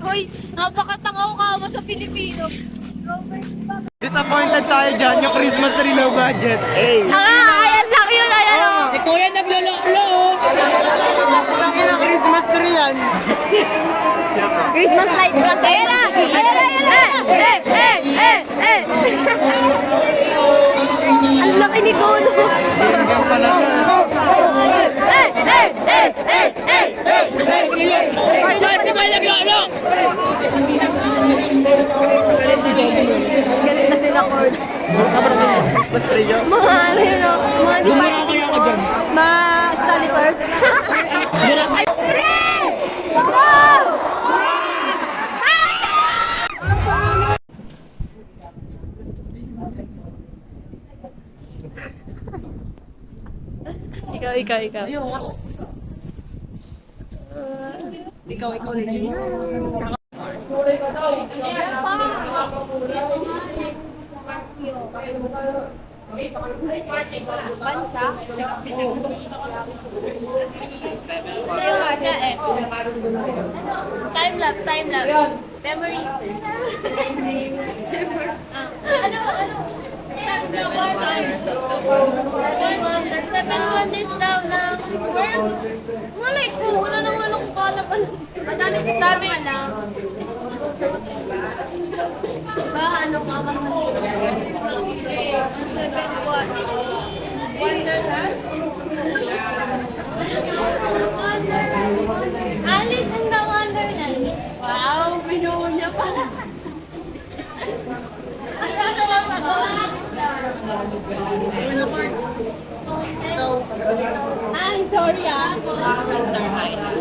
Hoy, napakatanga ka mo sa Pilipino. Disappointed tayo dyan, yung Christmas tree low budget. Hey! Ayan lang yun, ayan o. Si Kuya nagloloklo! Ang ina Christmas tree yan. Christmas light drops. Ayan na! Ayan na! Ayan na! Ang laki ni Gono. Hanggang pala. Di ba naglolo? Galit na sila, Cord. Christmas tree yun. Mga ano yun, no? Mga di pa. Bumura kaya ka dyan. Mga study first. Ay! Wow! Ikaw. Ikaw rin. Bansa? Time lapse. Memory. Seven wonders daw ng world. Malay ko, wala nang wala ko kala pa. Madami ka sabi na. Ba, ano ka Seven Wonderland? Alin ang the Wonderland? Wow, binuo niya pa. Ano lang ako? Ay, sorry ah. Mr. Highland.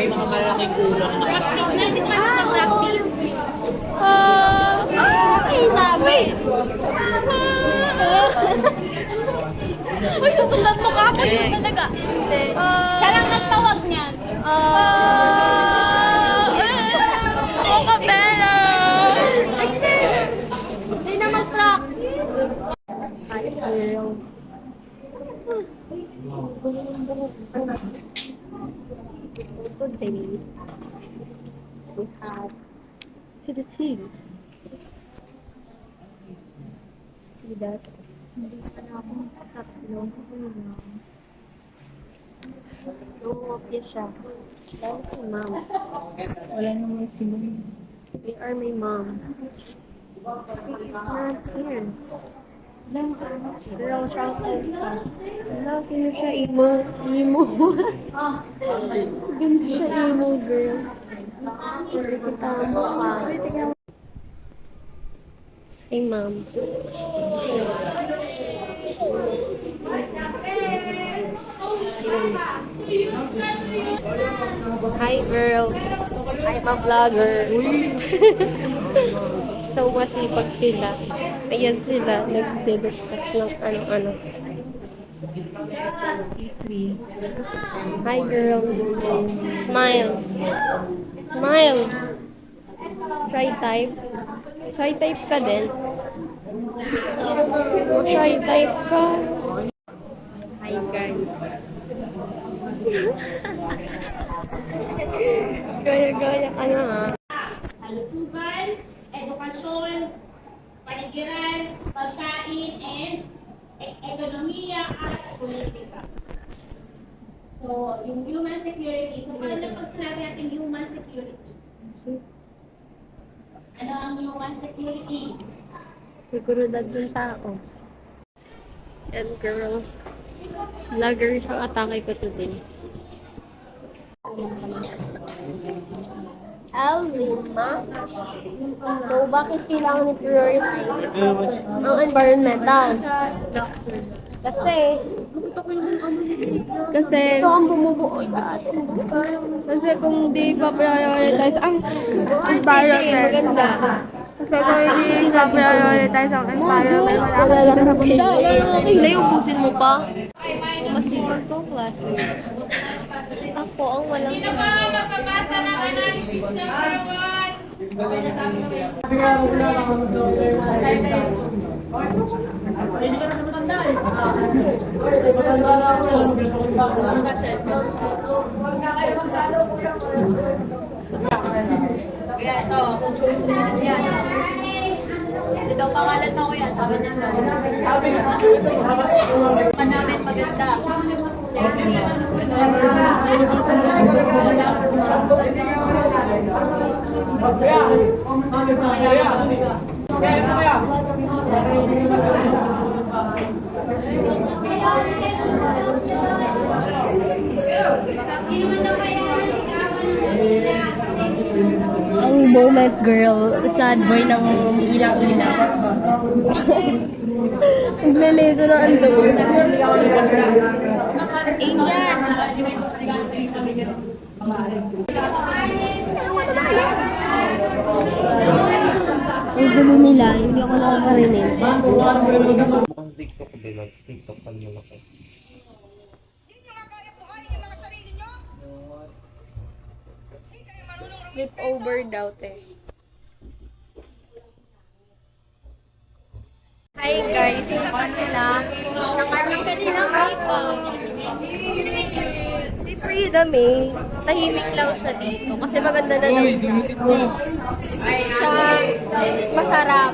May mga malaking ulo. Practice na, di ba practice? Okay, sabi. Uy, susundan mo ka ako yun talaga. Siya lang nagtawag niyan. Kapela! Hindi na mag-practice. Today, we have see the tea. See that? Hindi pa na ako magtatlo. Lumopya siya. Dahil si mom. Wala naman si mom. We are my mom. She is not here. Girl, shout out ka. Wala, sino siya? Emo. Ganda siya, emo girl. Hindi kita mo ka. Hey, mom. Hi, girl. I'm a vlogger. So, masipag sila. Ayan sila, nagde-discuss ng ano-ano. Hi, girl. Smile. Smile. Shy type. Shy type ka din. Shy type ka. Hi, guys. Gaya-gaya ka na, ha? Kalusugan, edukasyon, paligiran, pagkain, and ekonomiya at politika. So, yung human security. So, paano pag sinabi natin human security? Ano ang human security? Seguridad ng tao. And girl, vlogger isang atake ko today. Lima. So, bakit kailangan i-prioritize ang environmental? Kasi ito ang bumubuo sa atin. Kasi kung di pa prioritize ang environment, Maganda. kasi kung hindi pa prioritize ang environment, Wala lang sa bunda. Okay, na ubusin mo pa. Masipag ko, classmate. Ako ang walang Makapasa ng analysis number 1. Kaya ito. Yan. Ito daw pangalan mo ko yan. Sabi niya. Namin maganda. Sexy. Ang moment girl, sad boy ng ilang-ilang. Nagleleso na ang doon. Angel! Ang gulo nila, hindi ako nakakarinig. Mukhang TikTok ko ba? TikTok pa naman ako. Sleepover daw, te. Hi guys, ito pa sila. Nakalang kanila si Frida May, tahimik lang siya dito kasi maganda na lang siya. Siya, masarap.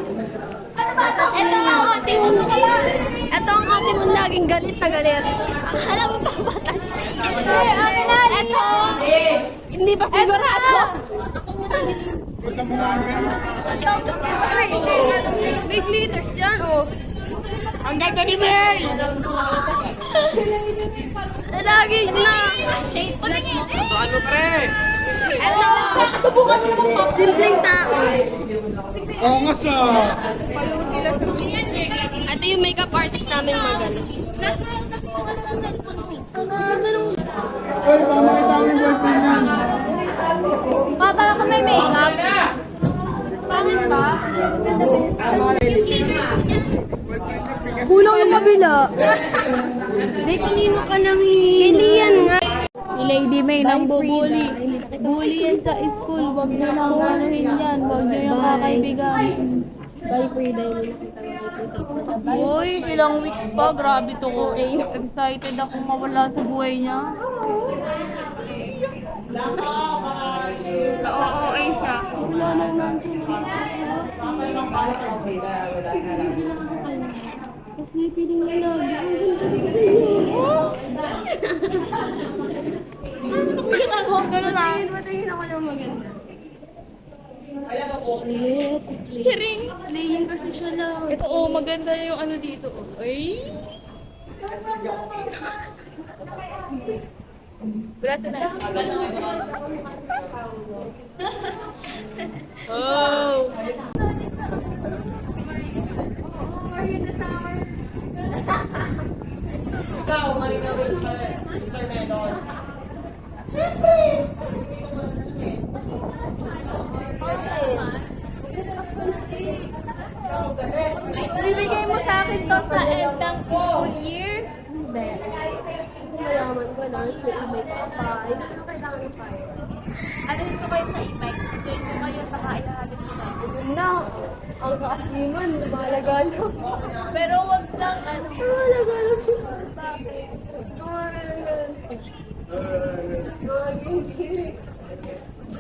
Ito ang ate mo. Ito ang ate mo laging galit na galit. Alam mo bang batay? Ito, hindi ba sigurado? May glitters yan, oh. Ang ganda ni Mel! Lagi na! Shade po na yan! Ano pre? Ito! Subukan mo naman pop. Simpleng tao. Oo nga sa... Ito yung makeup artist namin magaling. Ang ganda nung... Uy, pamakita ang boyfriend niya. Pala ka may makeup? Bakit ba? Kulang yung kabila. Hindi, kanino ka nang Kilian nga. Si Lady May nang bubuli. Bully yan sa school. Huwag niyo nang anuhin yan. Huwag niyo yung kakaibigan. Bye, Frida. Yung nakita ko dito. Uy, ilang weeks pa. Grabe to ko. Excited ako mawala sa buhay niya. Oo, ay siya. Wala naman siya. Kasi piling na lagi. Ako, gano'n lang. Matingin ako ng maganda. Shit. Charing! Slaying kasi siya lang. Ito, oh, maganda yung ano dito. Oh. Ay! Braso na. Oh! Ikaw, Marina Intermedor. Bibigay mo sa akin to sa end ng school year? Hindi. Kung mayaman ko na, so i-make up pa. Hindi ko kailangan ng fire. Alin ko kayo sa email? Siguin ko kayo sa kailangan ko na. No! Ang kaasiman, lumalagalo. Pero wag lang ano. Lumalagalo. Bakit? Lumalagalo.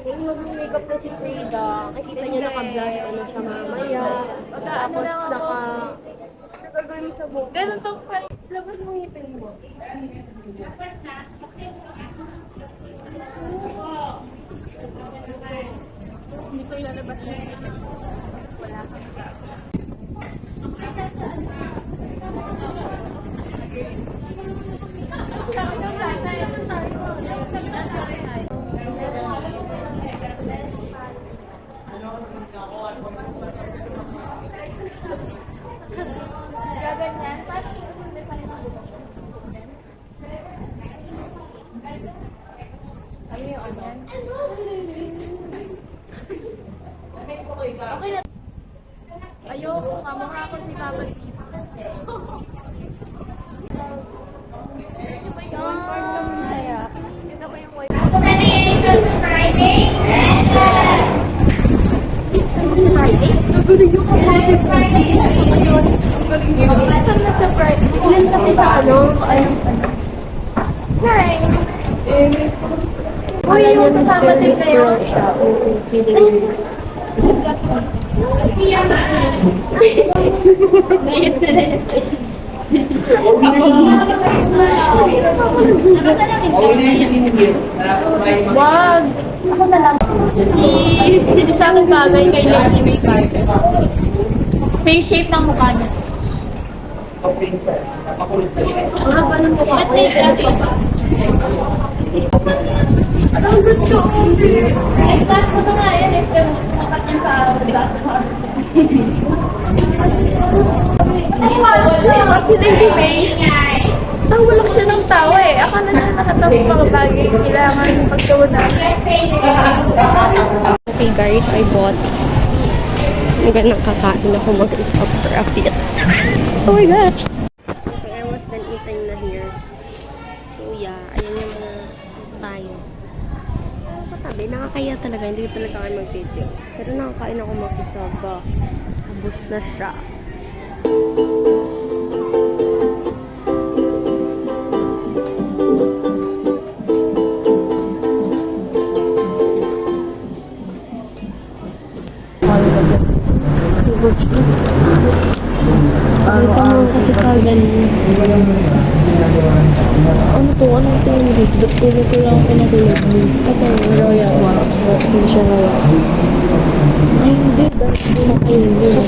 Kung mag-makeup na si Frida, makikita niya naka-blush pa na siya mamaya. Tapos naka... Gagawin sa buhok. Ganun to pa. Labas mo ngipin mo. Hindi ko ilalabas yun. Wala ka. Gaganyan? Paano hindi pa rin ako? Ano yung ano? Okay na. Ayoko, kamukha ako si Papa Tiso. Ito ba yung one part kami saya? Ito ba yung white? Isang ko sa Friday? Nagulog yung kapatid. Friday. Saan na sa part? Ilan kasi sa ano? Right. Uy, yung sasama din kayo. Siya na. Nais na rin. Wag! Ako na lang. Isang bagay kay Lady May Carter. Face shape ng mukha niya. Ang haba ng mukha. At least, okay. Ang good ko. Ay, class mo na nga yan. Eh, pero nakatyan sa araw. Kasi Lady May, tawalak siya ng tawa eh. Akala niya nakatawag mga bagay kailangan pagkawanan. Okay guys, I bought. Magandang kakain ako mag-isa for a bit. Oh my gosh! Okay, I was done eating na here. So yeah, ayan yung mga tayo. Katabi, nakakaya talaga. Hindi ko talaga kayo mag-video. Pero nakakain ako mag-isa ba? Ubus na siya. Ito mo kasi kagaling. Ano to? Ano ito yung risdot? Pili ko lang ako nagulog. Ito yung royal. Hindi siya royal. Ay, hindi. Dahil ko na kayo.